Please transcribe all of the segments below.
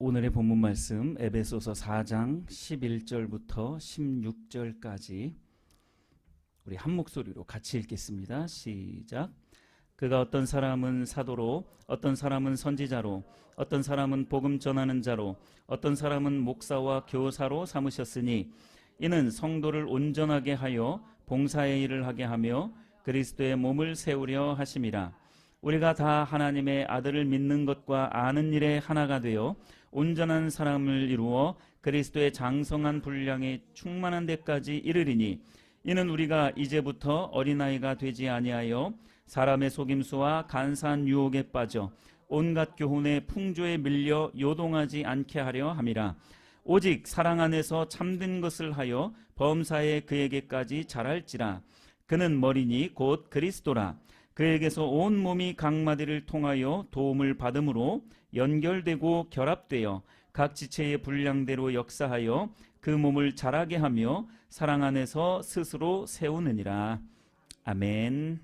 오늘의 본문 말씀 에베소서 4장 11절부터 16절까지 우리 한 목소리로 같이 읽겠습니다. 시작. 그가 어떤 사람은 사도로, 어떤 사람은 선지자로, 어떤 사람은 복음 전하는 자로, 어떤 사람은 목사와 교사로 삼으셨으니 이는 성도를 온전하게 하여 봉사의 일을 하게 하며 그리스도의 몸을 세우려 하심이라. 우리가 다 하나님의 아들을 믿는 것과 아는 일에 하나가 되어 온전한 사람을 이루어 그리스도의 장성한 분량에 충만한 데까지 이르리니 이는 우리가 이제부터 어린아이가 되지 아니하여 사람의 속임수와 간사한 유혹에 빠져 온갖 교훈의 풍조에 밀려 요동하지 않게 하려 함이라. 오직 사랑 안에서 참된 것을 하여 범사에 그에게까지 자랄지라. 그는 머리니 곧 그리스도라. 그에게서 온 몸이 각 마디를 통하여 도움을 받음으로 연결되고 결합되어 각 지체의 분량대로 역사하여 그 몸을 자라게 하며 사랑 안에서 스스로 세우느니라. 아멘.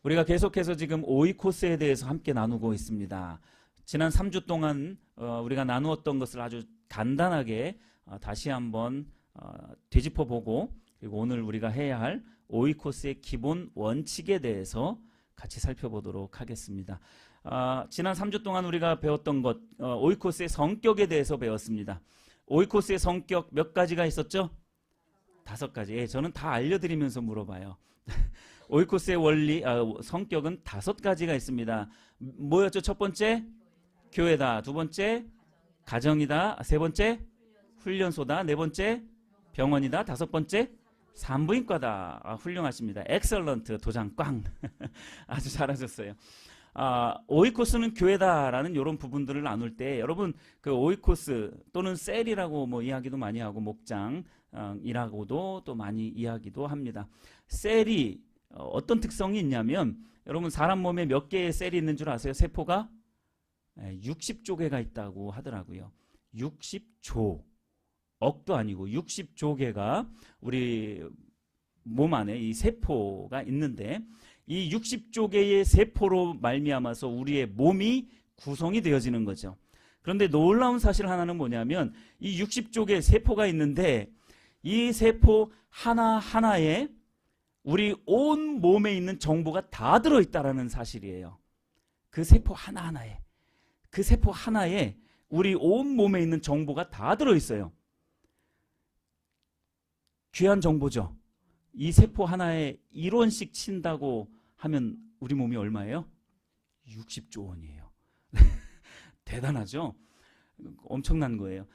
우리가 계속해서 지금 오이코스에 대해서 함께 나누고 있습니다. 지난 3주 동안 우리가 나누었던 것을 아주 간단하게 다시 한번 되짚어보고, 그리고 오늘 우리가 해야 할 오이코스의 기본 원칙에 대해서 같이 살펴보도록 하겠습니다. 지난 3주 동안 우리가 배웠던 것, 오이코스의 성격에 대해서 배웠습니다. 오이코스의 성격 몇 가지가 있었죠? 5가지. 예, 저는 다 알려드리면서 물어봐요. 오이코스의 원리, 성격은 5가지가 있습니다. 뭐였죠? 첫 번째, 교회다. 두 번째, 가정이다. 세 번째, 훈련소다. 네 번째, 병원이다. 5번째, 산부인과다. 훌륭하십니다. 엑셀런트. 도장 꽝. 아주 잘하셨어요. 오이코스는 교회다라는 이런 부분들을 나눌 때 여러분 그 오이코스 또는 셀이라고 뭐 이야기도 많이 하고 목장이라고도 또 많이 이야기도 합니다. 셀이 어떤 특성이 있냐면 여러분 사람 몸에 몇 개의 셀이 있는 줄 아세요? 세포가 60조 개가 있다고 하더라고요. 60조. 억도 아니고 60조 개가 우리 몸 안에 이 세포가 있는데 이 60조 개의 세포로 말미암아서 우리의 몸이 구성이 되어지는 거죠. 그런데 놀라운 사실 하나는 뭐냐면 이 60조 개의 세포가 있는데 이 세포 하나하나에 우리 온 몸에 있는 정보가 다 들어있다는 사실이에요. 그 세포 하나하나에, 그 세포 하나에 우리 온 몸에 있는 정보가 다 들어있어요. 귀한 정보죠. 이 세포 하나에 1원씩 친다고 하면 우리 몸이 얼마예요? 60조 원이에요. 대단하죠? 엄청난 거예요.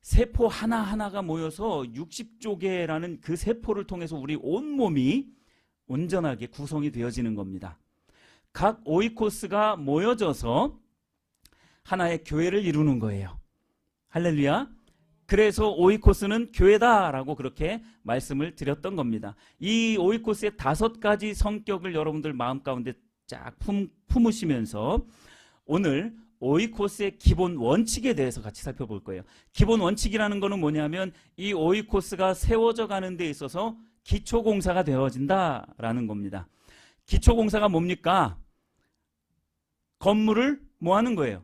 세포 하나하나가 모여서 60조 개라는 그 세포를 통해서 우리 온몸이 온전하게 구성이 되어지는 겁니다. 각 오이코스가 모여져서 하나의 교회를 이루는 거예요. 할렐루야. 그래서 오이코스는 교회다라고 그렇게 말씀을 드렸던 겁니다. 이 오이코스의 5가지 성격을 여러분들 마음 가운데 쫙 품으시면서 오늘 오이코스의 기본 원칙에 대해서 같이 살펴볼 거예요. 기본 원칙이라는 거는 뭐냐면 이 오이코스가 세워져 가는 데 있어서 기초공사가 되어진다라는 겁니다. 기초공사가 뭡니까? 건물을 뭐 하는 거예요?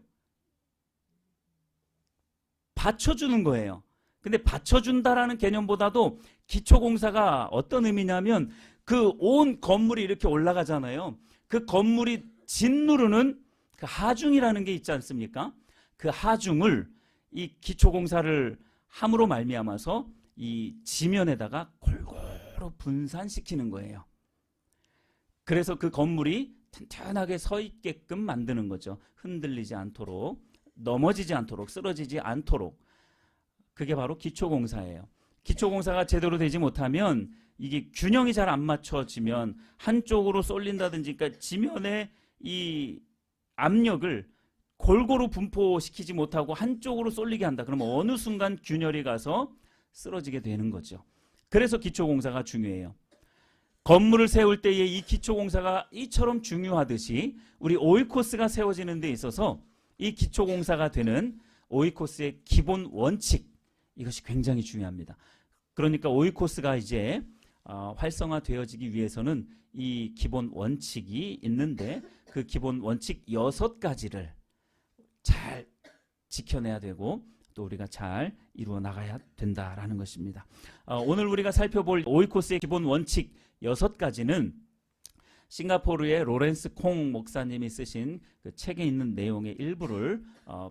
받쳐주는 거예요. 근데 받쳐준다라는 개념보다도 기초공사가 어떤 의미냐면 그 온 건물이 이렇게 올라가잖아요. 그 건물이 짓누르는 그 하중이라는 게 있지 않습니까? 그 하중을 이 기초공사를 함으로 말미암아서 이 지면에다가 골고루 분산시키는 거예요. 그래서 그 건물이 튼튼하게 서 있게끔 만드는 거죠. 흔들리지 않도록, 넘어지지 않도록, 쓰러지지 않도록. 그게 바로 기초공사예요. 기초공사가 제대로 되지 못하면 이게 균형이 잘 안 맞춰지면 한쪽으로 쏠린다든지, 그러니까 지면에 이 압력을 골고루 분포시키지 못하고 한쪽으로 쏠리게 한다. 그러면 어느 순간 균열이 가서 쓰러지게 되는 거죠. 그래서 기초공사가 중요해요. 건물을 세울 때의 이 기초공사가 이처럼 중요하듯이 우리 오이코스가 세워지는 데 있어서 이 기초공사가 되는 오이코스의 기본 원칙, 이것이 굉장히 중요합니다. 그러니까 오이코스가 이제 활성화되어지기 위해서는 이 기본 원칙이 있는데 그 기본 원칙 6가지를 잘 지켜내야 되고 또 우리가 잘 이루어 나가야 된다라는 것입니다. 오늘 우리가 살펴볼 오이코스의 기본 원칙 6가지는 싱가포르의 로렌스 콩 목사님이 쓰신 그 책에 있는 내용의 일부를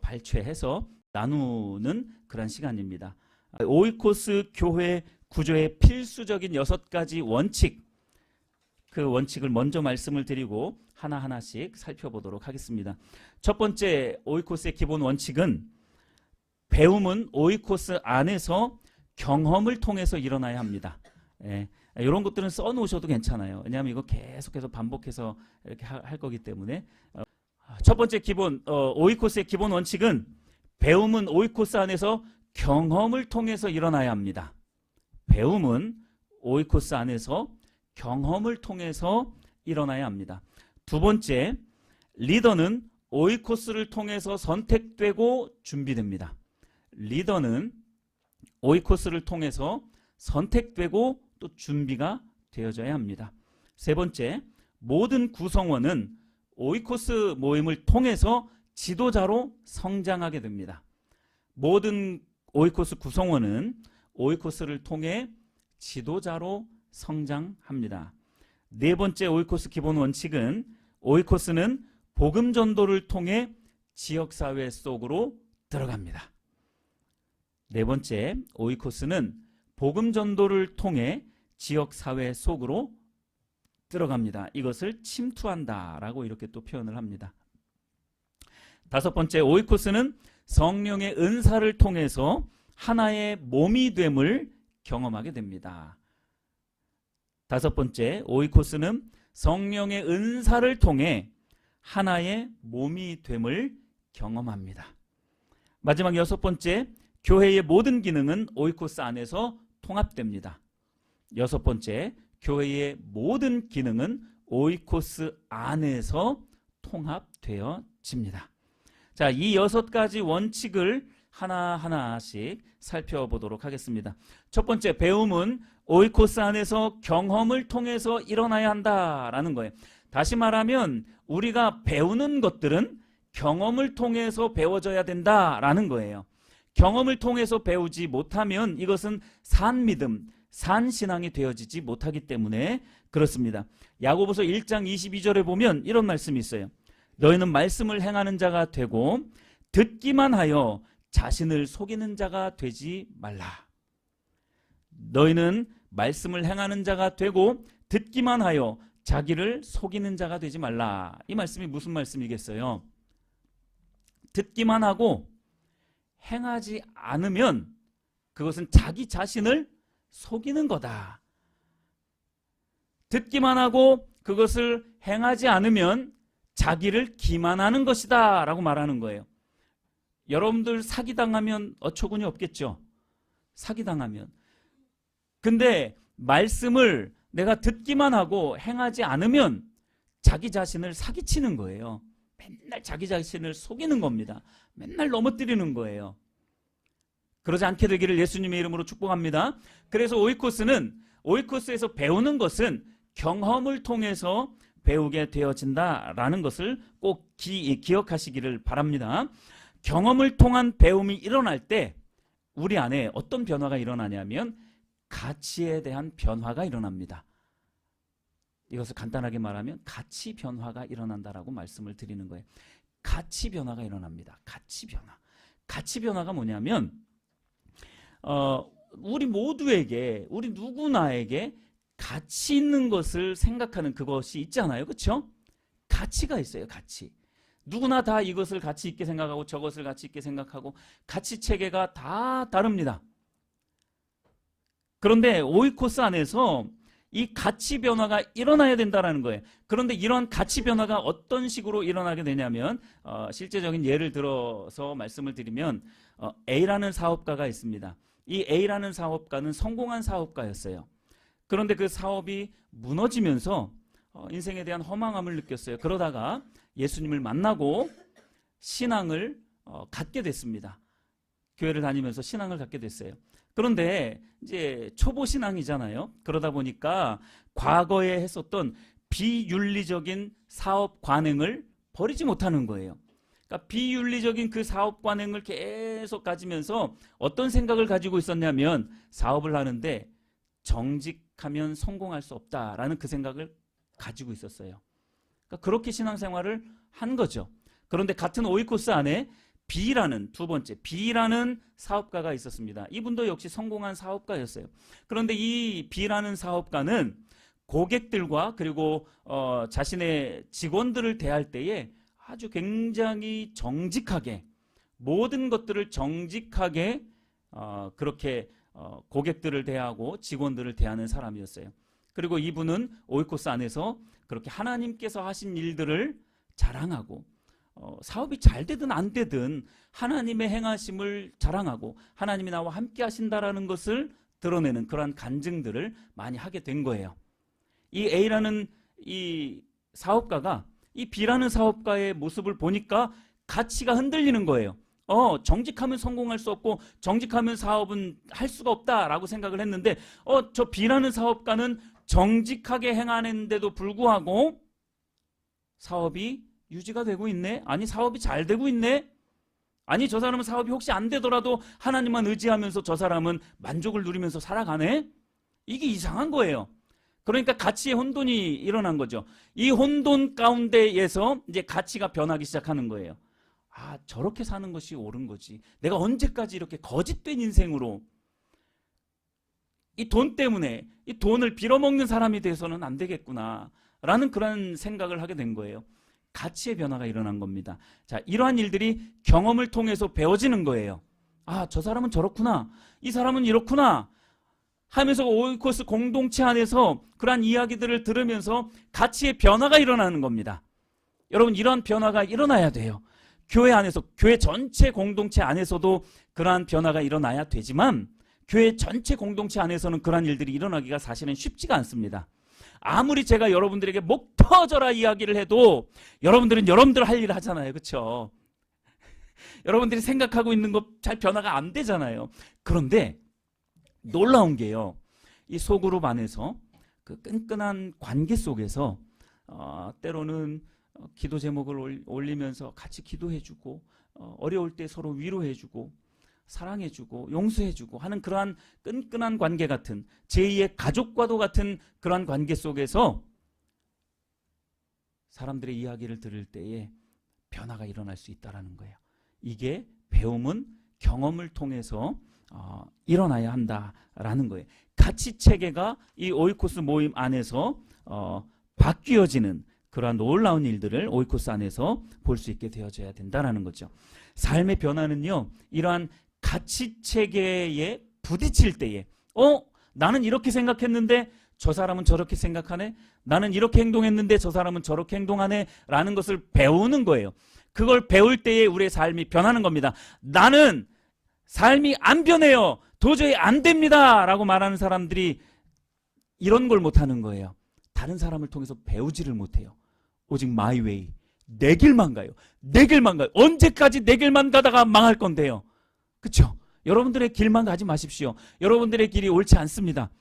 발췌해서 나누는 그런 시간입니다. 오이코스 교회 구조의 필수적인 6가지 원칙, 그 원칙을 먼저 말씀을 드리고 하나하나씩 살펴보도록 하겠습니다. 첫 번째 오이코스의 기본 원칙은 배움은 오이코스 안에서 경험을 통해서 일어나야 합니다. 이런 것들은 써놓으셔도 괜찮아요. 왜냐하면 이거 계속해서 반복해서 이렇게 할 거기 때문에. 첫 번째 기본 오이코스의 기본 원칙은 배움은 오이코스 안에서 경험을 통해서 일어나야 합니다. 배움은 오이코스 안에서 경험을 통해서 일어나야 합니다. 두 번째, 리더는 오이코스를 통해서 선택되고 준비됩니다. 리더는 오이코스를 통해서 선택되고 또 준비가 되어져야 합니다. 세 번째, 모든 구성원은 오이코스 모임을 통해서 지도자로 성장하게 됩니다. 모든 오이코스 구성원은 오이코스를 통해 지도자로 성장합니다. 네 번째 오이코스 기본 원칙은 오이코스는 복음 전도를 통해 지역사회 속으로 들어갑니다. 네 번째, 오이코스는 복음 전도를 통해 지역사회 속으로 들어갑니다. 이것을 침투한다라고 이렇게 또 표현을 합니다. 다섯 번째, 오이코스는 성령의 은사를 통해서 하나의 몸이 됨을 경험하게 됩니다. 다섯 번째, 오이코스는 성령의 은사를 통해 하나의 몸이 됨을 경험합니다. 마지막 여섯 번째, 교회의 모든 기능은 오이코스 안에서 통합됩니다. 여섯 번째, 교회의 모든 기능은 오이코스 안에서 통합되어집니다. 자, 이 6가지 원칙을 하나하나씩 살펴보도록 하겠습니다. 첫 번째, 배움은 오이코스 안에서 경험을 통해서 일어나야 한다라는 거예요. 다시 말하면 우리가 배우는 것들은 경험을 통해서 배워져야 된다라는 거예요. 경험을 통해서 배우지 못하면 이것은 산믿음, 산신앙이 되어지지 못하기 때문에 그렇습니다. 야고보서 1장 22절에 보면 이런 말씀이 있어요. 너희는 말씀을 행하는 자가 되고 듣기만 하여 자신을 속이는 자가 되지 말라. 너희는 말씀을 행하는 자가 되고 듣기만 하여 자기를 속이는 자가 되지 말라. 이 말씀이 무슨 말씀이겠어요? 듣기만 하고 행하지 않으면 그것은 자기 자신을 속이는 거다. 듣기만 하고 그것을 행하지 않으면 자기를 기만하는 것이다 라고 말하는 거예요. 여러분들 사기당하면 어처구니 없겠죠? 사기당하면. 근데 말씀을 내가 듣기만 하고 행하지 않으면 자기 자신을 사기치는 거예요. 맨날 자기 자신을 속이는 겁니다. 맨날 넘어뜨리는 거예요. 그러지 않게 되기를 예수님의 이름으로 축복합니다. 그래서 오이코스에서 배우는 것은 경험을 통해서 배우게 되어진다라는 것을 꼭 기억하시기를 바랍니다. 경험을 통한 배움이 일어날 때 우리 안에 어떤 변화가 일어나냐면 가치에 대한 변화가 일어납니다. 이것을 간단하게 말하면 가치 변화가 일어난다라고 말씀을 드리는 거예요. 가치 변화가 일어납니다. 가치 변화. 가치 변화가 뭐냐면 우리 모두에게, 우리 누구나에게 가치 있는 것을 생각하는 그것이 있잖아요. 그렇죠? 가치가 있어요. 가치. 누구나 다 이것을 가치 있게 생각하고 저것을 가치 있게 생각하고 가치 체계가 다 다릅니다. 그런데 오이코스 안에서 이 가치 변화가 일어나야 된다는 거예요. 그런데 이런 가치 변화가 어떤 식으로 일어나게 되냐면 실제적인 예를 들어서 말씀을 드리면 A라는 사업가가 있습니다. 이 A라는 사업가는 성공한 사업가였어요. 그런데 그 사업이 무너지면서 인생에 대한 허망함을 느꼈어요. 그러다가 예수님을 만나고 신앙을 갖게 됐습니다. 교회를 다니면서 신앙을 갖게 됐어요. 그런데 이제 초보 신앙이잖아요. 그러다 보니까 과거에 했었던 비윤리적인 사업 관행을 버리지 못하는 거예요. 그러니까 비윤리적인 그 사업 관행을 계속 가지면서 어떤 생각을 가지고 있었냐면 사업을 하는데 정직하면 성공할 수 없다라는 그 생각을 가지고 있었어요. 그러니까 그렇게 신앙생활을 한 거죠. 그런데 같은 오이코스 안에 B라는 두 번째 B라는 사업가가 있었습니다. 이분도 역시 성공한 사업가였어요. 그런데 이 B라는 사업가는 고객들과 그리고 자신의 직원들을 대할 때에 아주 굉장히 정직하게 모든 것들을 정직하게 그렇게 고객들을 대하고 직원들을 대하는 사람이었어요. 그리고 이분은 오이코스 안에서 그렇게 하나님께서 하신 일들을 자랑하고 사업이 잘 되든 안 되든 하나님의 행하심을 자랑하고 하나님이 나와 함께 하신다라는 것을 드러내는 그러한 간증들을 많이 하게 된 거예요. 이 A라는 이 사업가가 이 B라는 사업가의 모습을 보니까 가치가 흔들리는 거예요. 정직하면 성공할 수 없고 정직하면 사업은 할 수가 없다라고 생각을 했는데 저 B라는 사업가는 정직하게 행하는데도 불구하고 사업이 유지가 되고 있네? 아니 사업이 잘 되고 있네? 아니 저 사람은 사업이 혹시 안 되더라도 하나님만 의지하면서 저 사람은 만족을 누리면서 살아가네? 이게 이상한 거예요. 그러니까 가치의 혼돈이 일어난 거죠. 이 혼돈 가운데에서 이제 가치가 변하기 시작하는 거예요. 저렇게 사는 것이 옳은 거지. 내가 언제까지 이렇게 거짓된 인생으로 이 돈 때문에 이 돈을 빌어먹는 사람이 돼서는 안 되겠구나 라는 그런 생각을 하게 된 거예요. 가치의 변화가 일어난 겁니다. 자, 이러한 일들이 경험을 통해서 배워지는 거예요. 저 사람은 저렇구나. 이 사람은 이렇구나. 하면서 오이코스 공동체 안에서 그러한 이야기들을 들으면서 가치의 변화가 일어나는 겁니다. 여러분 이러한 변화가 일어나야 돼요. 교회 안에서 교회 전체 공동체 안에서도 그러한 변화가 일어나야 되지만 교회 전체 공동체 안에서는 그러한 일들이 일어나기가 사실은 쉽지가 않습니다. 아무리 제가 여러분들에게 목 터져라 이야기를 해도 여러분들은 여러분들 할 일을 하잖아요. 그렇죠? 여러분들이 생각하고 있는 것 잘 변화가 안 되잖아요. 그런데 놀라운 게요. 이 소그룹 안에서 그 끈끈한 관계 속에서 때로는 기도 제목을 올리면서 같이 기도해주고 어려울 때 서로 위로해주고 사랑해주고 용서해주고 하는 그러한 끈끈한 관계 같은 제2의 가족과도 같은 그러한 관계 속에서 사람들의 이야기를 들을 때에 변화가 일어날 수 있다는 거예요. 이게 배움은 경험을 통해서 일어나야 한다라는 거예요. 가치 체계가 이 오이코스 모임 안에서 바뀌어지는 그러한 놀라운 일들을 오이코스 안에서 볼 수 있게 되어져야 된다는 거죠. 삶의 변화는요, 이러한 가치 체계에 부딪힐 때에 나는 이렇게 생각했는데 저 사람은 저렇게 생각하네. 나는 이렇게 행동했는데 저 사람은 저렇게 행동하네 라는 것을 배우는 거예요. 그걸 배울 때에 우리의 삶이 변하는 겁니다. 나는 삶이 안 변해요. 도저히 안 됩니다 라고 말하는 사람들이 이런 걸 못하는 거예요. 다른 사람을 통해서 배우지를 못해요. 오직 마이 웨이, 내 길만 가요. 내 길만 가요. 언제까지 내 길만 가다가 망할 건데요. 그렇죠? 여러분들의 길만 가지 마십시오. 여러분들의 길이 옳지 않습니다.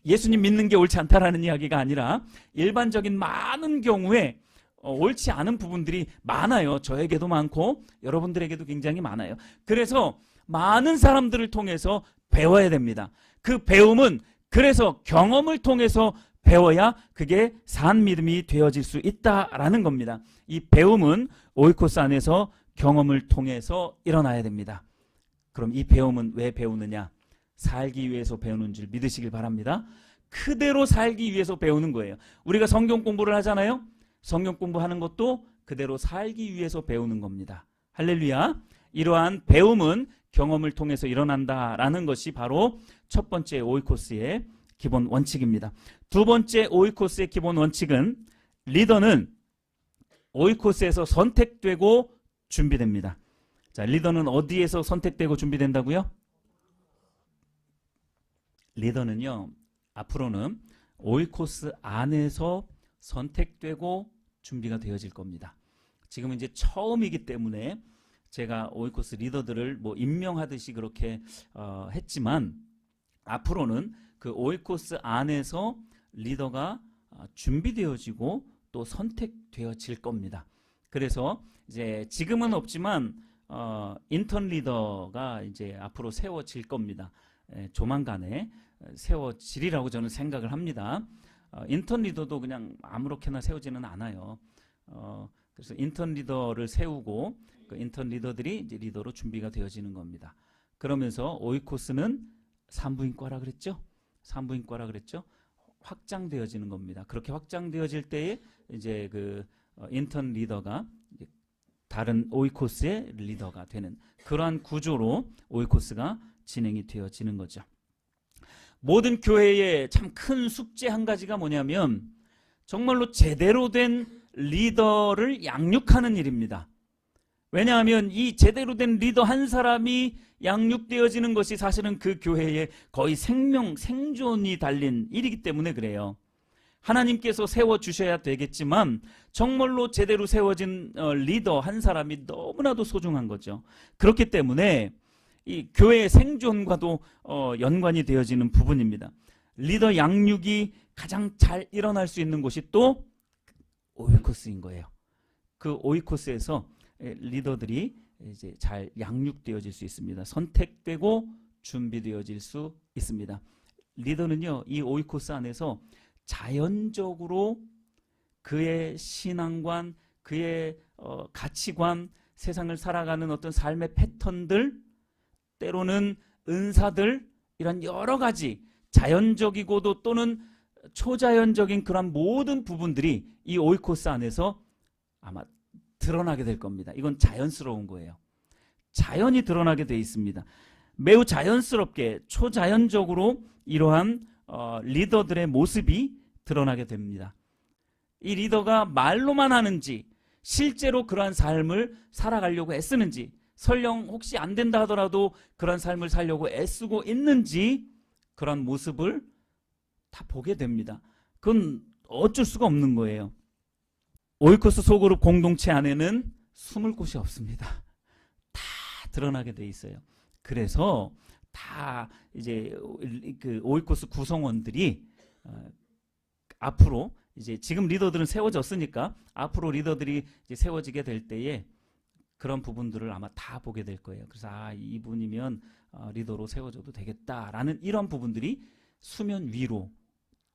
예수님 믿는 게 옳지 않다라는 이야기가 아니라 일반적인 많은 경우에 옳지 않은 부분들이 많아요. 저에게도 많고 여러분들에게도 굉장히 많아요. 그래서 많은 사람들을 통해서 배워야 됩니다. 그 배움은 그래서 경험을 통해서 배워야 그게 산 믿음이 되어질 수 있다라는 겁니다. 이 배움은 오이코스 안에서 경험을 통해서 일어나야 됩니다. 그럼 이 배움은 왜 배우느냐? 살기 위해서 배우는 줄 믿으시길 바랍니다. 그대로 살기 위해서 배우는 거예요. 우리가 성경 공부를 하잖아요. 성경 공부하는 것도 그대로 살기 위해서 배우는 겁니다. 할렐루야. 이러한 배움은 경험을 통해서 일어난다라는 것이 바로 첫 번째 오이코스의 기본 원칙입니다. 두 번째 오이코스의 기본 원칙은 리더는 오이코스에서 선택되고 준비됩니다. 자, 리더는 어디에서 선택되고 준비된다고요? 리더는요, 앞으로는 오이코스 안에서 선택되고 준비가 되어질 겁니다. 지금은 이제 처음이기 때문에 제가 오이코스 리더들을 임명하듯이 그렇게 했지만 앞으로는 그 오이코스 안에서 리더가 준비되어지고 또 선택되어질 겁니다. 그래서 이제 지금은 없지만 인턴 리더가 이제 앞으로 세워질 겁니다. 조만간에 세워지리라고 저는 생각을 합니다. 인턴 리더도 그냥 아무렇게나 세우지는 않아요. 그래서 인턴 리더를 세우고 그 인턴 리더들이 이제 리더로 준비가 되어지는 겁니다. 그러면서 오이코스는 산부인과라 그랬죠? 산부인과라 그랬죠? 확장되어지는 겁니다. 그렇게 확장되어질 때에 이제 그 인턴 리더가 이제 다른 오이코스의 리더가 되는 그러한 구조로 오이코스가 진행이 되어지는 거죠. 모든 교회의 참 큰 숙제 한 가지가 뭐냐면 정말로 제대로 된 리더를 양육하는 일입니다. 왜냐하면 이 제대로 된 리더 한 사람이 양육되어지는 것이 사실은 그 교회의 거의 생존이 달린 일이기 때문에 그래요. 하나님께서 세워주셔야 되겠지만 정말로 제대로 세워진 리더 한 사람이 너무나도 소중한 거죠. 그렇기 때문에 이 교회의 생존과도 연관이 되어지는 부분입니다. 리더 양육이 가장 잘 일어날 수 있는 곳이 또 오이코스인 거예요. 그 오이코스에서 리더들이 이제 잘 양육되어질 수 있습니다. 선택되고 준비되어질 수 있습니다. 리더는요, 이 오이코스 안에서 자연적으로 그의 신앙관, 그의 가치관, 세상을 살아가는 어떤 삶의 패턴들, 때로는 은사들, 이런 여러 가지 자연적이고도 또는 초자연적인 그런 모든 부분들이 이 오이코스 안에서 아마 드러나게 될 겁니다. 이건 자연스러운 거예요. 자연이 드러나게 돼 있습니다. 매우 자연스럽게 초자연적으로 이러한 리더들의 모습이 드러나게 됩니다. 이 리더가 말로만 하는지 실제로 그러한 삶을 살아가려고 애쓰는지, 설령 혹시 안 된다 하더라도 그런 삶을 살려고 애쓰고 있는지 그런 모습을 다 보게 됩니다. 그건 어쩔 수가 없는 거예요. 오이코스 소그룹 공동체 안에는 숨을 곳이 없습니다. 다 드러나게 돼 있어요. 그래서 다 이제 그 오이코스 구성원들이 앞으로 이제 지금 리더들은 세워졌으니까 앞으로 리더들이 이제 세워지게 될 때에 그런 부분들을 아마 다 보게 될 거예요. 그래서 이분이면 리더로 세워져도 되겠다라는 이런 부분들이 수면 위로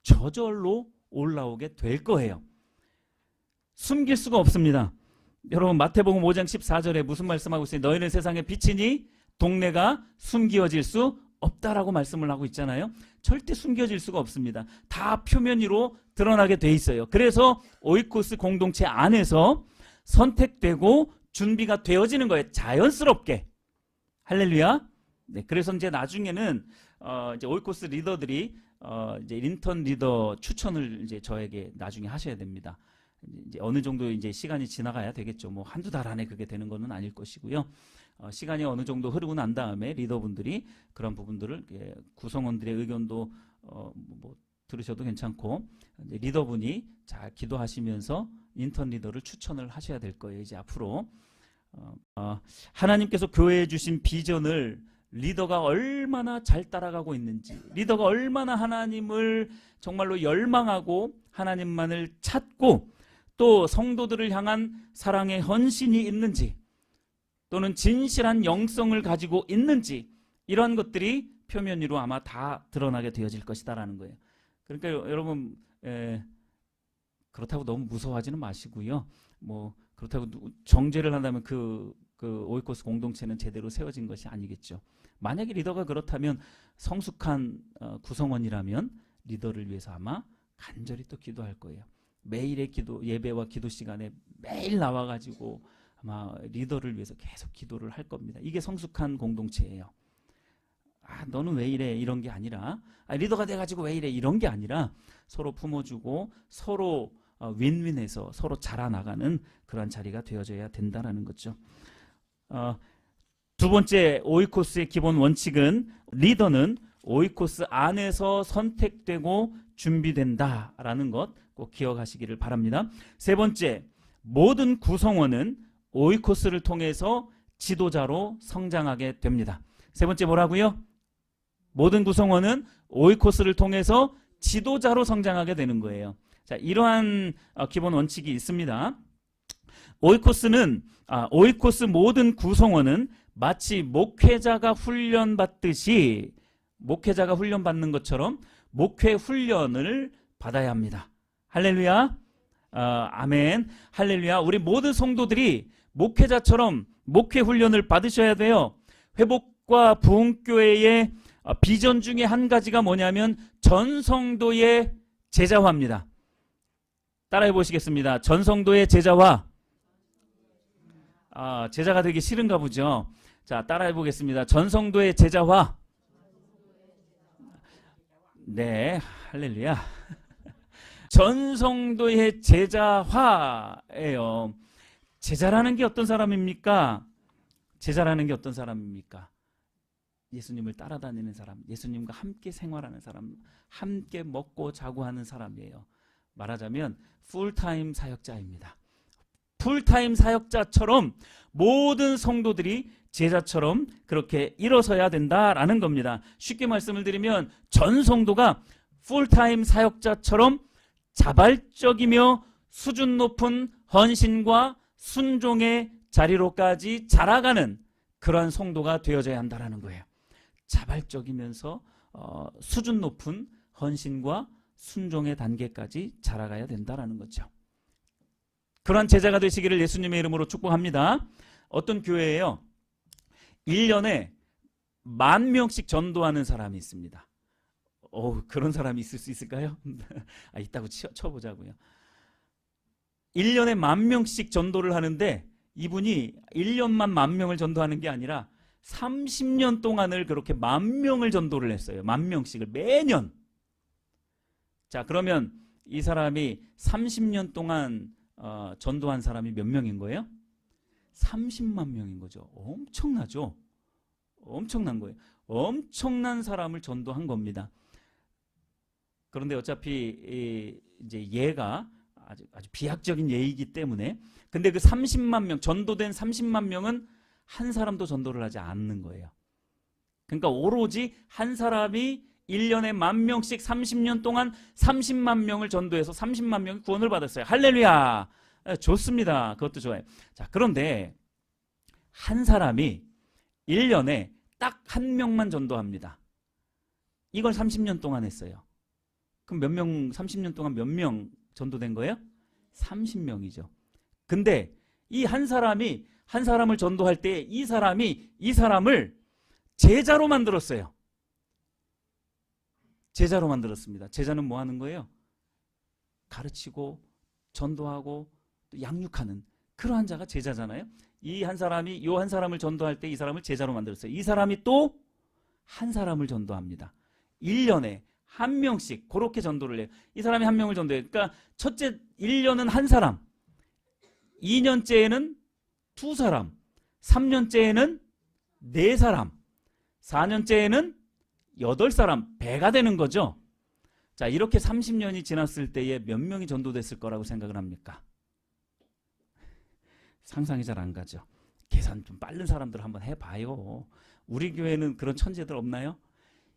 저절로 올라오게 될 거예요. 숨길 수가 없습니다. 여러분 마태복음 5장 14절에 무슨 말씀하고 있어요? 너희는 세상의 빛이니 동네가 숨겨질 수 없다라고 말씀을 하고 있잖아요. 절대 숨겨질 수가 없습니다. 다 표면 위로 드러나게 돼 있어요. 그래서 오이코스 공동체 안에서 선택되고 준비가 되어지는 거예요. 자연스럽게. 할렐루야. 네, 그래서 이제 나중에는 이제 오이코스 리더들이 이제 인턴 리더 추천을 이제 저에게 나중에 하셔야 됩니다. 이제 어느 정도 이제 시간이 지나가야 되겠죠. 뭐 한두 달 안에 그게 되는 것은 아닐 것이고요. 시간이 어느 정도 흐르고 난 다음에 리더분들이 그런 부분들을 구성원들의 의견도 뭐 들으셔도 괜찮고 리더분이 잘 기도하시면서 인턴 리더를 추천을 하셔야 될 거예요. 이제 앞으로 하나님께서 교회에 주신 비전을 리더가 얼마나 잘 따라가고 있는지, 리더가 얼마나 하나님을 정말로 열망하고 하나님만을 찾고 또 성도들을 향한 사랑의 헌신이 있는지 또는 진실한 영성을 가지고 있는지 이런 것들이 표면 위로 아마 다 드러나게 되어질 것이다라는 거예요. 그러니까 여러분 그렇다고 너무 무서워하지는 마시고요. 뭐 그렇다고 정죄를 한다면 그 오이코스 공동체는 제대로 세워진 것이 아니겠죠. 만약에 리더가 그렇다면 성숙한 구성원이라면 리더를 위해서 아마 간절히 또 기도할 거예요. 매일의 기도, 예배와 기도 시간에 매일 나와가지고 아마 리더를 위해서 계속 기도를 할 겁니다. 이게 성숙한 공동체예요. 너는 왜 이래 이런 게 아니라 리더가 돼가지고 왜 이래 이런 게 아니라 서로 품어주고 서로 윈윈해서 서로 자라나가는 그런 자리가 되어져야 된다는 거죠. 두 번째 오이코스의 기본 원칙은 리더는 오이코스 안에서 선택되고 준비된다라는 것 꼭 기억하시기를 바랍니다. 세 번째, 모든 구성원은 오이코스를 통해서 지도자로 성장하게 됩니다. 세 번째 뭐라고요? 모든 구성원은 오이코스를 통해서 지도자로 성장하게 되는 거예요. 자, 이러한 기본 원칙이 있습니다. 오이코스 모든 구성원은 마치 목회자가 훈련받듯이 목회자가 훈련받는 것처럼 목회 훈련을 받아야 합니다. 할렐루야. 아멘. 할렐루야. 우리 모든 성도들이 목회자처럼 목회 훈련을 받으셔야 돼요. 회복과 부흥교회의 비전 중에 한 가지가 뭐냐면 전성도의 제자화입니다. 따라해 보시겠습니다. 전성도의 제자화. 제자가 되기 싫은가 보죠. 자, 따라해 보겠습니다. 전성도의 제자화. 네, 할렐루야. 전성도의 제자화예요. 제자라는 게 어떤 사람입니까? 제자라는 게 어떤 사람입니까? 예수님을 따라다니는 사람, 예수님과 함께 생활하는 사람, 함께 먹고 자고 하는 사람이에요. 말하자면 풀타임 사역자입니다. 풀타임 사역자처럼 모든 성도들이 제자처럼 그렇게 일어서야 된다라는 겁니다. 쉽게 말씀을 드리면 전 성도가 풀타임 사역자처럼 자발적이며 수준 높은 헌신과 순종의 자리로까지 자라가는 그러한 성도가 되어져야 한다는 거예요. 자발적이면서 수준 높은 헌신과 순종의 단계까지 자라가야 된다는 거죠. 그러한 제자가 되시기를 예수님의 이름으로 축복합니다. 어떤 교회에요 1년에 10,000명씩 전도하는 사람이 있습니다. 그런 사람이 있을 수 있을까요? 있다고 쳐보자고요. 1년에 10,000명씩 전도를 하는데 이분이 1년만 10,000명을 전도하는 게 아니라 30년 동안을 그렇게 10,000명을 전도를 했어요. 10,000명씩을 매년. 자, 그러면 이 사람이 30년 동안 전도한 사람이 몇 명인 거예요? 30만 명인 거죠. 엄청나죠? 엄청난 거예요. 엄청난 사람을 전도한 겁니다. 그런데 어차피 이제 예가 아주 비약적인 예이기 때문에 근데 그 30만 명 전도된 30만 명은 한 사람도 전도를 하지 않는 거예요. 그러니까 오로지 한 사람이 1년에 10,000명씩 30년 동안 30만 명을 전도해서 30만 명이 구원을 받았어요. 할렐루야. 좋습니다. 그것도 좋아요. 자, 그런데 한 사람이 1년에 딱 한 명만 전도합니다. 이걸 30년 동안 했어요. 그럼 몇 명, 30년 동안 몇 명 전도된 거예요? 30명이죠. 근데 이 한 사람이 한 사람을 전도할 때 이 사람을 제자로 만들었어요. 제자로 만들었습니다. 제자는 뭐 하는 거예요? 가르치고 전도하고 또 양육하는 그러한 자가 제자잖아요. 이 한 사람을 전도할 때 이 사람을 제자로 만들었어요. 이 사람이 또 한 사람을 전도합니다. 1년에 한 명씩 그렇게 전도를 해요. 이 사람이 한 명을 전도해요. 그러니까 첫째 1년은 한 사람, 2년째에는 두 사람, 3년째에는 네 사람, 4년째에는 8사람, 배가 되는 거죠. 자, 이렇게 30년이 지났을 때에 몇 명이 전도됐을 거라고 생각을 합니까? 상상이 잘 안 가죠. 계산 좀 빠른 사람들 한번 해봐요. 우리 교회는 그런 천재들 없나요?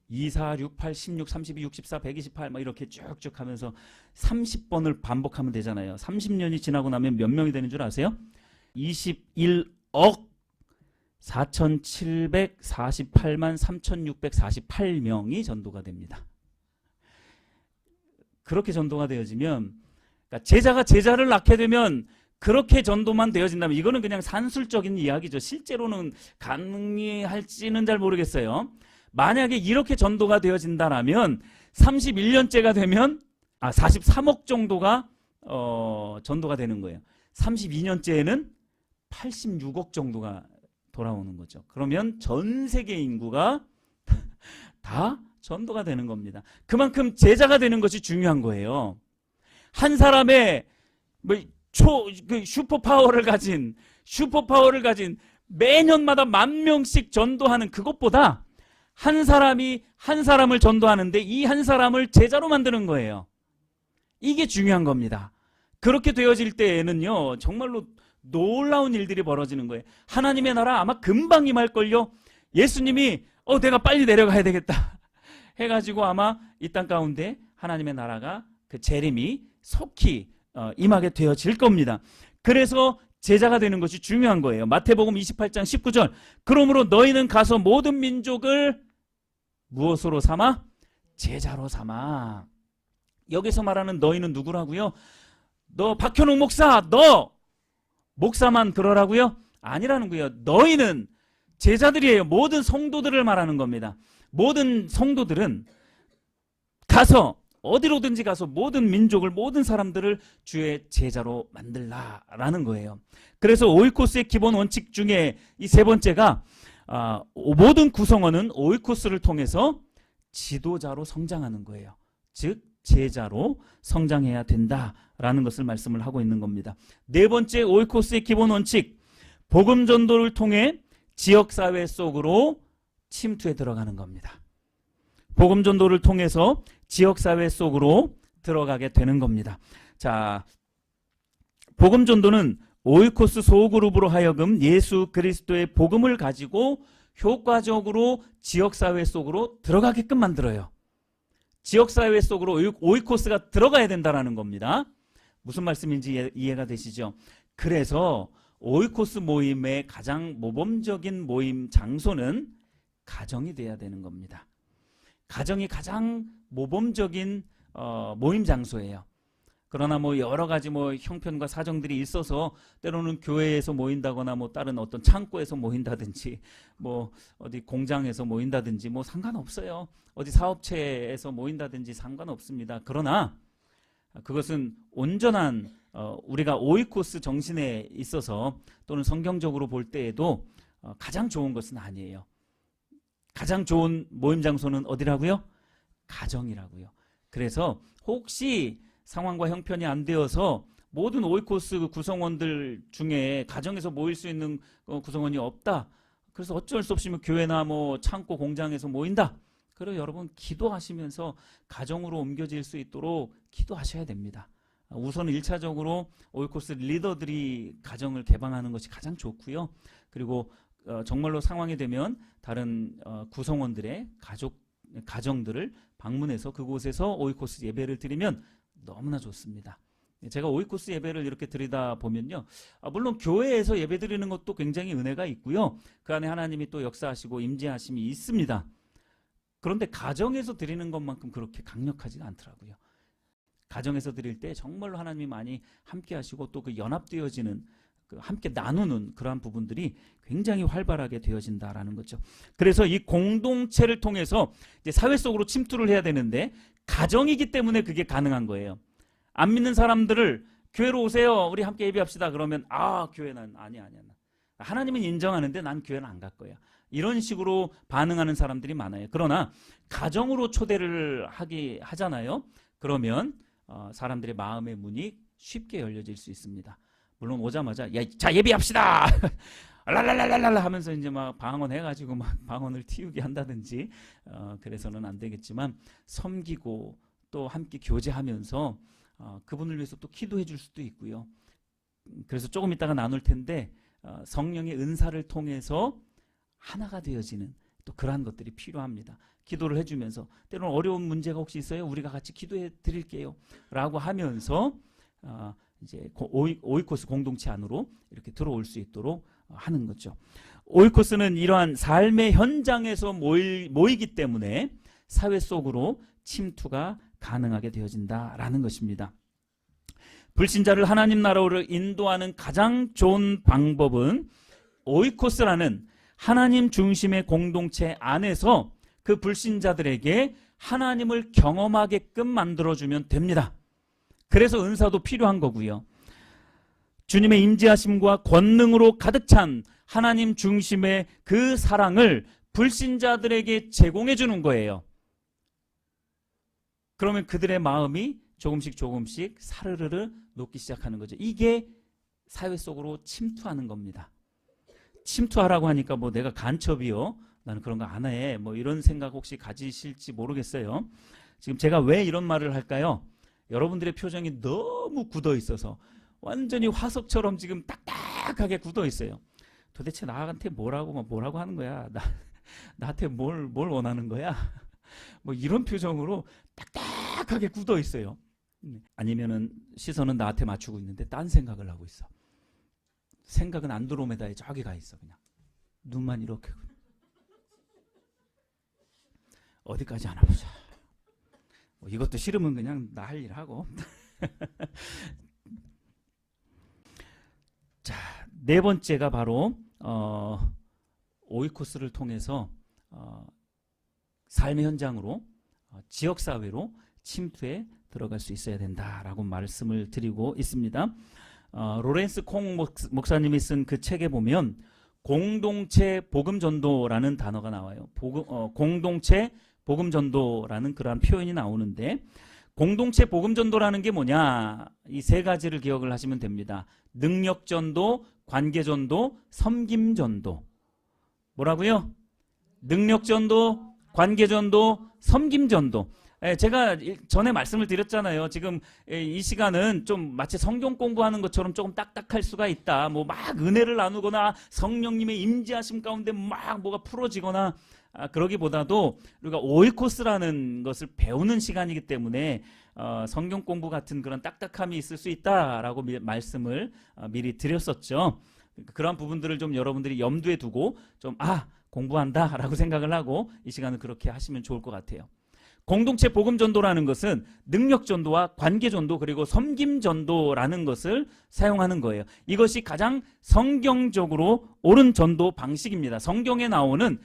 2, 4, 6, 8, 16, 32, 64, 128 막 이렇게 쭉쭉 하면서 30번을 반복하면 되잖아요. 30년이 지나고 나면 몇 명이 되는 줄 아세요? 21억 4,748만 3,648명이 전도가 됩니다. 그렇게 전도가 되어지면 그러니까 제자가 제자를 낳게 되면 그렇게 전도만 되어진다면 이거는 그냥 산술적인 이야기죠. 실제로는 가능할지는 잘 모르겠어요. 만약에 이렇게 전도가 되어진다라면 31년째가 되면 43억 정도가 전도가 되는 거예요. 32년째에는 86억 정도가 돌아오는 거죠. 그러면 전 세계 인구가 다 전도가 되는 겁니다. 그만큼 제자가 되는 것이 중요한 거예요. 한 사람의 슈퍼파워를 가진 매년마다 10,000명씩 전도하는 그것보다 한 사람이 한 사람을 전도하는데 이 한 사람을 제자로 만드는 거예요. 이게 중요한 겁니다. 그렇게 되어질 때에는요 정말로 놀라운 일들이 벌어지는 거예요. 하나님의 나라 아마 금방 임할걸요. 예수님이 내가 빨리 내려가야 되겠다 해가지고 아마 이 땅 가운데 하나님의 나라가 그 재림이 속히 임하게 되어질 겁니다. 그래서 제자가 되는 것이 중요한 거예요. 마태복음 28장 19절. 그러므로 너희는 가서 모든 민족을 무엇으로 삼아? 제자로 삼아. 여기서 말하는 너희는 누구라고요? 너 박현웅 목사, 너 목사만 그러라고요? 아니라는 거예요. 너희는 제자들이에요. 모든 성도들을 말하는 겁니다. 모든 성도들은 가서 어디로든지 가서 모든 민족을, 모든 사람들을 주의 제자로 만들라라는 거예요. 그래서 오이코스의 기본 원칙 중에 이 세 번째가 모든 구성원은 오이코스를 통해서 지도자로 성장하는 거예요. 즉 제자로 성장해야 된다라는 것을 말씀을 하고 있는 겁니다. 네 번째 오이코스의 기본 원칙, 복음 전도를 통해 지역사회 속으로 침투해 들어가는 겁니다. 복음 전도를 통해서 지역사회 속으로 들어가게 되는 겁니다. 자, 복음 전도는 오이코스 소그룹으로 하여금 예수 그리스도의 복음을 가지고 효과적으로 지역사회 속으로 들어가게끔 만들어요. 지역사회 속으로 오이코스가 들어가야 된다는 겁니다. 무슨 말씀인지 이해가 되시죠? 그래서 오이코스 모임의 가장 모범적인 모임 장소는 가정이 돼야 되는 겁니다. 가정이 가장 모범적인 모임 장소예요. 그러나 뭐 여러 가지 뭐 형편과 사정들이 있어서 때로는 교회에서 모인다거나 뭐 다른 어떤 창고에서 모인다든지 뭐 어디 공장에서 모인다든지 뭐 상관없어요. 어디 사업체에서 모인다든지 상관없습니다. 그러나 그것은 온전한 우리가 오이코스 정신에 있어서 또는 성경적으로 볼 때에도 가장 좋은 것은 아니에요. 가장 좋은 모임 장소는 어디라고요? 가정이라고요. 그래서 혹시 상황과 형편이 안 되어서 모든 오이코스 구성원들 중에 가정에서 모일 수 있는 구성원이 없다. 그래서 어쩔 수 없이 교회나 뭐 창고 공장에서 모인다. 그래서 여러분 기도하시면서 가정으로 옮겨질 수 있도록 기도하셔야 됩니다. 우선 1차적으로 오이코스 리더들이 가정을 개방하는 것이 가장 좋고요. 그리고 정말로 상황이 되면 다른 구성원들의 가정들을 방문해서 그곳에서 오이코스 예배를 드리면 너무나 좋습니다. 제가 오이코스 예배를 이렇게 드리다 보면요, 물론 교회에서 예배 드리는 것도 굉장히 은혜가 있고요, 그 안에 하나님이 또 역사하시고 임재하심이 있습니다. 그런데 가정에서 드리는 것만큼 그렇게 강력하지가 않더라고요. 가정에서 드릴 때 정말로 하나님이 많이 함께 하시고 또 그 연합되어지는, 함께 나누는 그러한 부분들이 굉장히 활발하게 되어진다라는 거죠. 그래서 이 공동체를 통해서 이제 사회 속으로 침투를 해야 되는데 가정이기 때문에 그게 가능한 거예요. 안 믿는 사람들을 교회로 오세요, 우리 함께 예배합시다 그러면 교회는 아니야. 하나님은 인정하는데 난 교회는 안 갈 거야. 이런 식으로 반응하는 사람들이 많아요. 그러나 가정으로 초대를 하잖아요. 그러면 사람들의 마음의 문이 쉽게 열려질 수 있습니다. 물론 오자마자 자 예배합시다 랄랄랄랄라 하면서 이제 막 방언해가지고 막 방언을 틔우게 한다든지 그래서는 안 되겠지만 섬기고 또 함께 교제하면서 그분을 위해서 또 기도해 줄 수도 있고요. 그래서 조금 이따가 나눌 텐데 성령의 은사를 통해서 하나가 되어지는 또 그러한 것들이 필요합니다. 기도를 해주면서 때로는 어려운 문제가 혹시 있어요? 우리가 같이 기도해 드릴게요 라고 하면서 이제 오이코스 공동체 안으로 이렇게 들어올 수 있도록 하는 거죠. 오이코스는 이러한 삶의 현장에서 모이기 때문에 사회 속으로 침투가 가능하게 되어진다라는 것입니다. 불신자를 하나님 나라로 인도하는 가장 좋은 방법은 오이코스라는 하나님 중심의 공동체 안에서 그 불신자들에게 하나님을 경험하게끔 만들어주면 됩니다. 그래서 은사도 필요한 거고요. 주님의 임재하심과 권능으로 가득 찬 하나님 중심의 그 사랑을 불신자들에게 제공해 주는 거예요. 그러면 그들의 마음이 조금씩 사르르르 녹기 시작하는 거죠. 이게 사회 속으로 침투하는 겁니다. 침투하라고 하니까 뭐 내가 간첩이요, 나는 그런 거 안 해, 뭐 이런 생각 혹시 가지실지 모르겠어요. 지금 제가 왜 이런 말을 할까요? 여러분들의 표정이 너무 굳어 있어서 완전히 화석처럼 지금 딱딱하게 굳어 있어요. 도대체 나한테 뭐라고 하는 거야? 나한테 뭘 원하는 거야? 뭐 이런 표정으로 딱딱하게 굳어 있어요. 아니면은 시선은 나한테 맞추고 있는데 딴 생각을 하고 있어. 생각은 안드로메다에 저기 가 있어. 그냥 눈만 이렇게. 어디까지 하나 보자. 이것도 싫으면 그냥 나 할 일 하고. 자, 네 번째가 바로 오이코스를 통해서 삶의 현장으로 지역사회로 침투해 들어갈 수 있어야 된다라고 말씀을 드리고 있습니다. 로렌스 콩 목사님이 쓴 그 책에 보면 공동체 복음전도라는 단어가 나와요. 공동체 복음전도라는 그러한 표현이 나오는데, 공동체 복음전도라는 게 뭐냐, 이 세 가지를 기억을 하시면 됩니다. 능력전도, 관계전도, 섬김전도. 뭐라고요? 능력전도, 관계전도, 섬김전도. 제가 전에 말씀을 드렸잖아요. 지금 이 시간은 좀 마치 성경 공부하는 것처럼 조금 딱딱할 수가 있다. 뭐 막 은혜를 나누거나 성령님의 임재하심 가운데 막 뭐가 풀어지거나 그러기보다도 우리가 오이코스라는 것을 배우는 시간이기 때문에 성경 공부 같은 그런 딱딱함이 있을 수 있다라고 말씀을 미리 드렸었죠. 그런 부분들을 좀 여러분들이 염두에 두고 좀 공부한다라고 생각을 하고 이 시간을 그렇게 하시면 좋을 것 같아요. 공동체 복음전도라는 것은 능력전도와 관계전도 그리고 섬김전도라는 것을 사용하는 거예요. 이것이 가장 성경적으로 옳은 전도 방식입니다. 성경에 나오는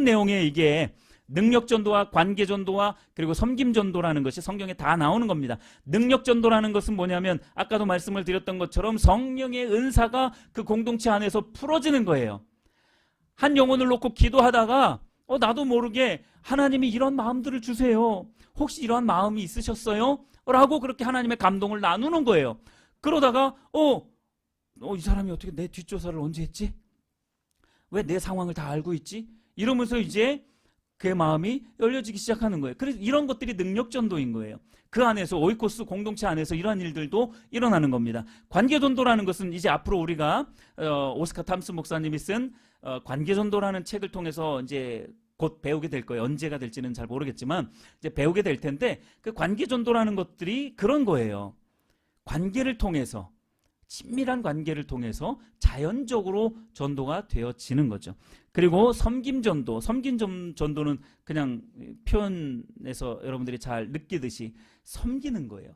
내용에 이게 능력전도와 관계전도와 그리고 섬김전도라는 것이 성경에 다 나오는 겁니다. 능력전도라는 것은 뭐냐면 아까도 말씀을 드렸던 것처럼 성령의 은사가 그 공동체 안에서 풀어지는 거예요. 한 영혼을 놓고 기도하다가 나도 모르게 하나님이 이런 마음들을 주세요. 혹시 이러한 마음이 있으셨어요? 라고 그렇게 하나님의 감동을 나누는 거예요. 그러다가 이 사람이 어떻게 내 뒷조사를 언제 했지? 왜 내 상황을 다 알고 있지? 이러면서 이제 그의 마음이 열려지기 시작하는 거예요. 그래서 이런 것들이 능력전도인 거예요. 그 안에서 오이코스 공동체 안에서 이러한 일들도 일어나는 겁니다. 관계전도라는 것은 이제 앞으로 우리가 오스카 탐스 목사님이 쓴 관계전도라는 책을 통해서 이제 곧 배우게 될 거예요. 언제가 될지는 잘 모르겠지만 이제 배우게 될 텐데, 그 관계전도라는 것들이 그런 거예요. 관계를 통해서, 친밀한 관계를 통해서 자연적으로 전도가 되어지는 거죠. 그리고 섬김전도는 그냥 표현에서 여러분들이 잘 느끼듯이 섬기는 거예요.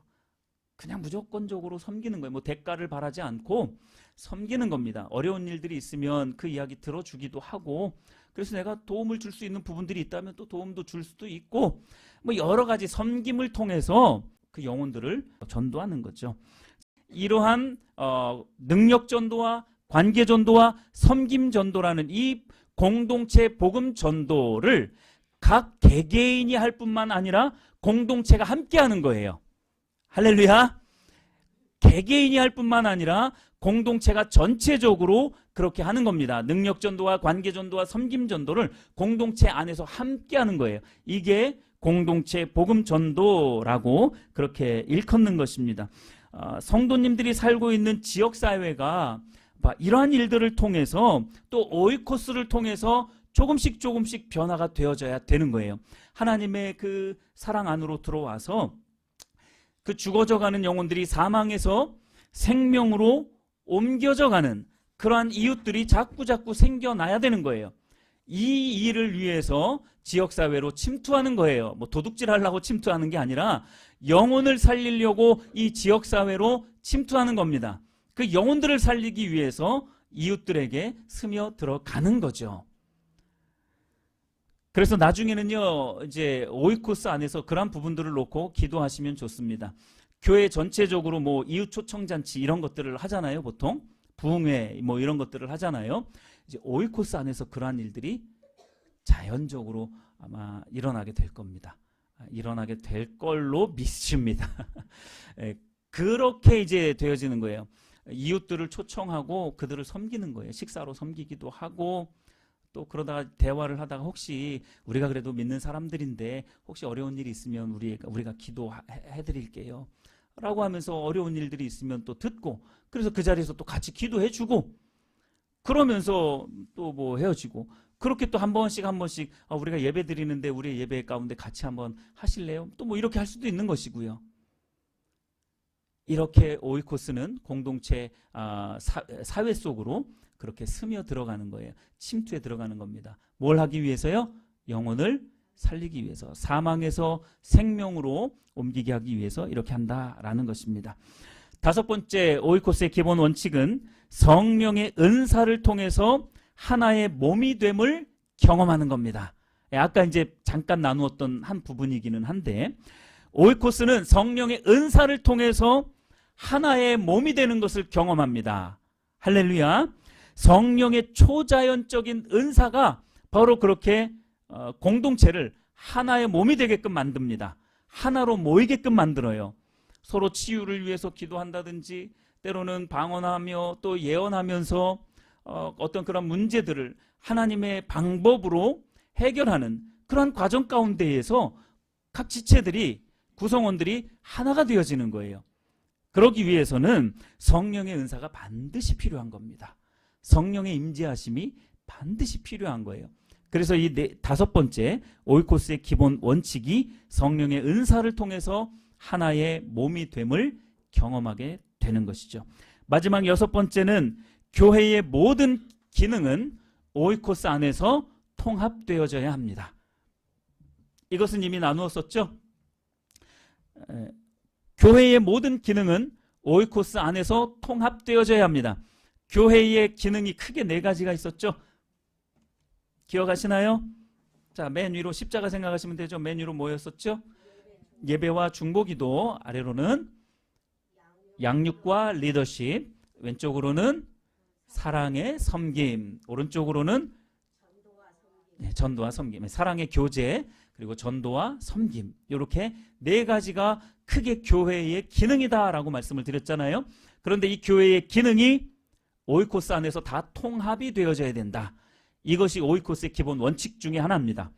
그냥 무조건적으로 섬기는 거예요. 뭐 대가를 바라지 않고 섬기는 겁니다. 어려운 일들이 있으면 그 이야기 들어주기도 하고, 그래서 내가 도움을 줄 수 있는 부분들이 있다면 또 도움도 줄 수도 있고, 뭐 여러 가지 섬김을 통해서 그 영혼들을 전도하는 거죠. 이러한 능력전도와 관계전도와 섬김전도라는 이 공동체 복음전도를 각 개개인이 할 뿐만 아니라 공동체가 함께하는 거예요. 할렐루야. 개개인이 할 뿐만 아니라 공동체가 전체적으로 그렇게 하는 겁니다. 능력전도와 관계전도와 섬김전도를 공동체 안에서 함께하는 거예요. 이게 공동체 복음전도라고 그렇게 일컫는 것입니다. 성도님들이 살고 있는 지역사회가 이러한 일들을 통해서 또 오이코스를 통해서 조금씩 변화가 되어져야 되는 거예요. 하나님의 그 사랑 안으로 들어와서 그 죽어져가는 영혼들이 사망에서 생명으로 옮겨져가는 그러한 이웃들이 자꾸 생겨나야 되는 거예요. 이 일을 위해서 지역사회로 침투하는 거예요. 뭐 도둑질 하려고 침투하는 게 아니라 영혼을 살리려고 이 지역사회로 침투하는 겁니다. 그 영혼들을 살리기 위해서 이웃들에게 스며 들어가는 거죠. 그래서 나중에는요, 이제 오이코스 안에서 그런 부분들을 놓고 기도하시면 좋습니다. 교회 전체적으로 뭐 이웃 초청잔치 이런 것들을 하잖아요, 보통. 부흥회 뭐 이런 것들을 하잖아요. 이제 오이코스 안에서 그러한 일들이 자연적으로 아마 일어나게 될 겁니다. 일어나게 될 걸로 믿습니다. 그렇게 이제 되어지는 거예요. 이웃들을 초청하고 그들을 섬기는 거예요. 식사로 섬기기도 하고, 또 그러다가 대화를 하다가 혹시 우리가 그래도 믿는 사람들인데 혹시 어려운 일이 있으면 우리가 기도해 드릴게요 라고 하면서 어려운 일들이 있으면 또 듣고, 그래서 그 자리에서 또 같이 기도해 주고, 그러면서 또 뭐 헤어지고, 그렇게 또 한 번씩 우리가 예배 드리는데 우리 예배 가운데 같이 한번 하실래요? 또 뭐 이렇게 할 수도 있는 것이고요. 이렇게 오이코스는 공동체 사회 속으로 그렇게 스며 들어가는 거예요. 침투에 들어가는 겁니다. 뭘 하기 위해서요? 영혼을 살리기 위해서, 사망에서 생명으로 옮기게 하기 위해서 이렇게 한다라는 것입니다. 다섯 번째 오이코스의 기본 원칙은 성령의 은사를 통해서 하나의 몸이 됨을 경험하는 겁니다. 아까 이제 잠깐 나누었던 한 부분이기는 한데, 오이코스는 성령의 은사를 통해서 하나의 몸이 되는 것을 경험합니다. 할렐루야. 성령의 초자연적인 은사가 바로 그렇게 공동체를 하나의 몸이 되게끔 만듭니다. 하나로 모이게끔 만들어요. 서로 치유를 위해서 기도한다든지, 때로는 방언하며 또 예언하면서 어떤 그런 문제들을 하나님의 방법으로 해결하는 그런 과정 가운데에서 각 지체들이, 구성원들이 하나가 되어지는 거예요. 그러기 위해서는 성령의 은사가 반드시 필요한 겁니다. 성령의 임재하심이 반드시 필요한 거예요. 그래서 이 다섯 번째 오이코스의 기본 원칙이 성령의 은사를 통해서 하나의 몸이 됨을 경험하게 되는 것이죠. 마지막 여섯 번째는 교회의 모든 기능은 오이코스 안에서 통합되어져야 합니다. 이것은 이미 나누었었죠. 교회의 모든 기능은 오이코스 안에서 통합되어져야 합니다. 교회의 기능이 크게 네 가지가 있었죠. 기억하시나요? 자, 맨 위로 십자가 생각하시면 되죠. 맨 위로 뭐였었죠? 예배와 중보기도, 아래로는 양육과 리더십, 왼쪽으로는 사랑의 섬김, 오른쪽으로는 전도와 섬김, 사랑의 교제, 그리고 전도와 섬김, 이렇게 네 가지가 크게 교회의 기능이다라고 말씀을 드렸잖아요. 그런데 이 교회의 기능이 오이코스 안에서 다 통합이 되어져야 된다. 이것이 오이코스의 기본 원칙 중에 하나입니다.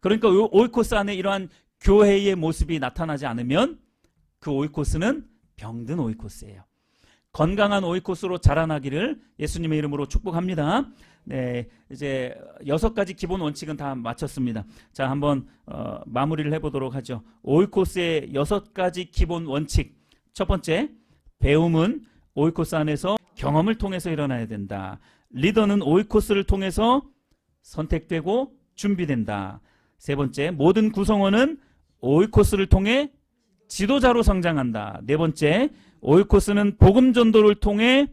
그러니까 오이코스 안에 이러한 교회의 모습이 나타나지 않으면 그 오이코스는 병든 오이코스예요. 건강한 오이코스로 자라나기를 예수님의 이름으로 축복합니다. 네, 이제 6가지 기본 원칙은 다 마쳤습니다. 자, 한번 마무리를 해보도록 하죠. 오이코스의 6가지 기본 원칙. 첫 번째, 배움은 오이코스 안에서 경험을 통해서 일어나야 된다. 리더는 오이코스를 통해서 선택되고 준비된다. 세 번째, 모든 구성원은 오이코스를 통해 지도자로 성장한다. 네 번째, 오이코스는 복음 전도를 통해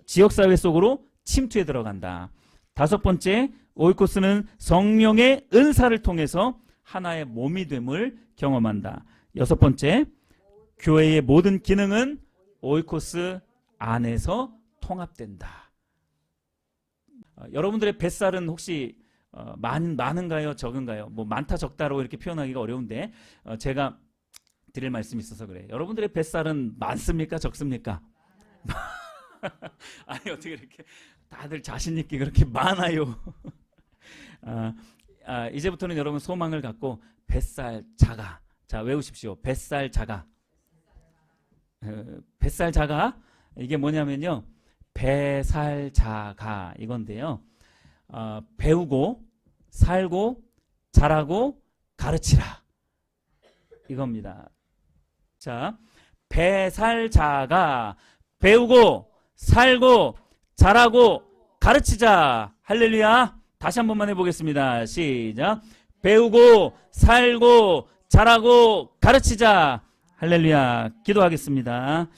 지역사회 속으로 침투해 들어간다. 다섯 번째, 오이코스는 성령의 은사를 통해서 하나의 몸이 됨을 경험한다. 여섯 번째, 교회의 모든 기능은 오이코스 안에서 통합된다. 여러분들의 뱃살은 혹시 많은가요? 적은가요? 뭐 많다 적다로 이렇게 표현하기가 어려운데 제가 드릴 말씀이 있어서 그래요. 여러분들의 뱃살은 많습니까? 적습니까? 아니, 어떻게 이렇게 다들 자신 있게 그렇게 많아요. 이제부터는 여러분 소망을 갖고 뱃살 작아. 자, 외우십시오. 뱃살 작아. 뱃살 작아. 이게 뭐냐면요, 배살 작아 이건데요. 배우고 살고 자라고 가르치라 이겁니다. 자, 배살 작아. 배우고 살고 자라고 가르치자. 할렐루야. 다시 한 번만 해보겠습니다. 시작. 배우고 살고 자라고 가르치자. 할렐루야. 기도하겠습니다.